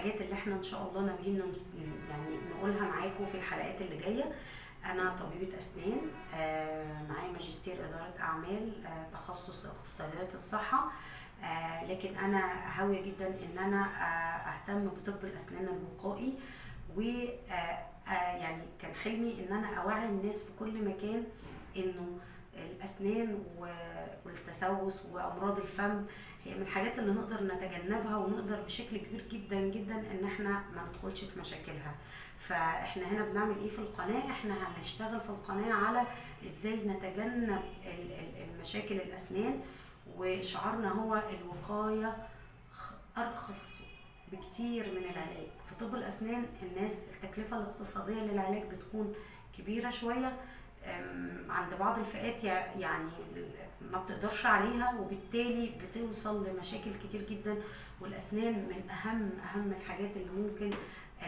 الحاجات اللي احنا ان شاء الله ناويين يعني نقولها معاكم في الحلقات اللي جايه. انا طبيبه اسنان، معايا ماجستير اداره اعمال، تخصص اقتصاديات الصحه. لكن انا هاويه جدا ان انا اهتم بطب الاسنان الوقائي، و يعني كان حلمي ان انا اوعي الناس في كل مكان انه الاسنان والتسوس وامراض الفم هي من الحاجات اللي نقدر نتجنبها، ونقدر بشكل كبير جدا جدا ان احنا ما ندخلش في مشاكلها. فاحنا هنا بنعمل ايه في القناه؟ احنا هنشتغل في القناه على ازاي نتجنب المشاكل الاسنان، وشعارنا هو الوقايه ارخص بكتير من العلاج. في طب الاسنان الناس التكلفه الاقتصاديه للعلاج بتكون كبيره شويه عند بعض الفئات، يعني ما بتقدرش عليها، وبالتالي بتوصل لمشاكل كتير جدا. والاسنان من اهم الحاجات اللي ممكن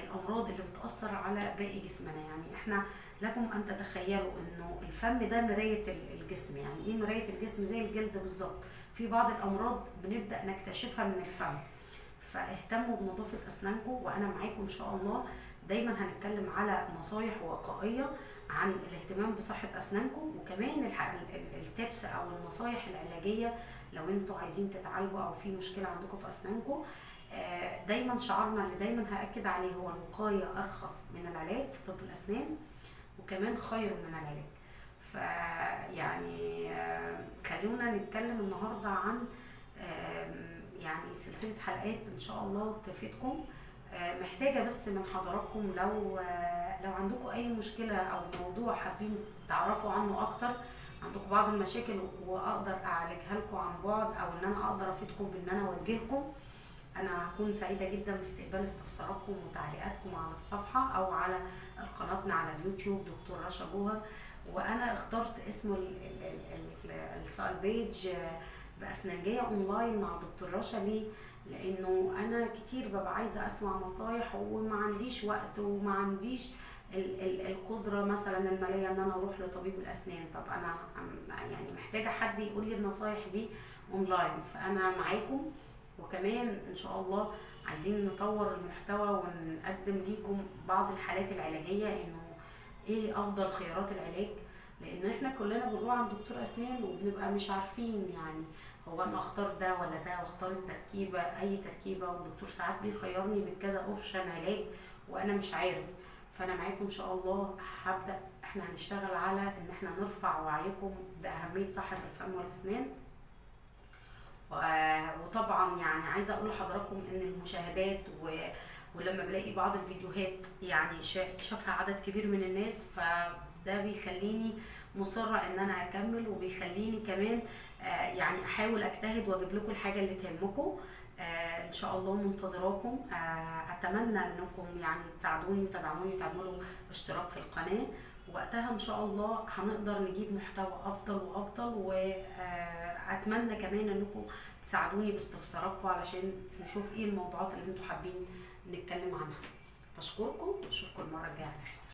الامراض اللي بتاثر على باقي جسمنا. يعني احنا لكم ان تتخيلوا انه الفم ده مرايه الجسم. يعني ايه مرايه الجسم؟ زي الجلد بالظبط. في بعض الامراض بنبدا نكتشفها من الفم. فاهتموا بنظافه اسنانكم، وانا معاكم ان شاء الله. دايما هنتكلم على نصايح وقائيه عن الاهتمام بصحه اسنانكم، وكمان التبس او النصايح العلاجيه لو انتوا عايزين تتعالجوا او في مشكله عندكم في اسنانكم. دايما شعارنا اللي دايما هاكد عليه هو الوقايه ارخص من العلاج في طب الاسنان، وكمان خير من العلاج. فيعني خلونا نتكلم النهارده عن يعني سلسله حلقات ان شاء الله تفيدكم. محتاجه بس من حضراتكم لو عندكم اي مشكله او موضوع حابين تعرفوا عنه اكتر، عندكم بعض المشاكل واقدر اعالجها لكم عن بعد، او ان انا اقدر افيدكم بان انا اوجهكم، انا هكون سعيده جدا باستقبال استفساراتكم وتعليقاتكم على الصفحه او على قناتنا على اليوتيوب دكتور رشا جوهر. وانا اخترت اسم البيج باسنانجيه اونلاين مع دكتور رشا. ليه؟ لانه انا كتير ببقى عايزه اسمع نصايح وما عنديش وقت وما عنديش القدره مثلا الماليه ان انا اروح لطبيب الاسنان. طب انا يعني محتاجه حد يقول لي النصايح دي اونلاين، فانا معاكم. وكمان ان شاء الله عايزين نطور المحتوى ونقدم ليكم بعض الحالات العلاجيه، انه ايه افضل خيارات العلاج، لان احنا كلنا بنروح عند دكتور اسنان وبنبقى مش عارفين يعني هو انا اختار ده ولا ده، واختار التركيبه اي تركيبه، والدكتور ساعات بيخيرني بكذا اوبشن علاج وانا مش عارف. فانا معاكم ان شاء الله. هبدا احنا هنشتغل على ان احنا نرفع وعيكم باهميه صحه الفم والاسنان. وطبعا يعني عايزه اقول لحضراتكم ان المشاهدات ولما بلاقي بعض الفيديوهات يعني شافها عدد كبير من الناس، فده بيخليني مصره ان انا اكمل، وبيخليني كمان يعني احاول اجتهد واجيب لكم الحاجه اللي تهمكم. ان شاء الله منتظراكم. اتمنى انكم يعني تساعدوني وتدعموني وتعملوا اشتراك في القناه، وقتها ان شاء الله هنقدر نجيب محتوى افضل وافضل. واتمنى كمان انكم تساعدوني باستفساراتكم علشان نشوف ايه الموضوعات اللي انتم حابين نتكلم عنها. بشكركم واشوفكم المره الجايه على خير.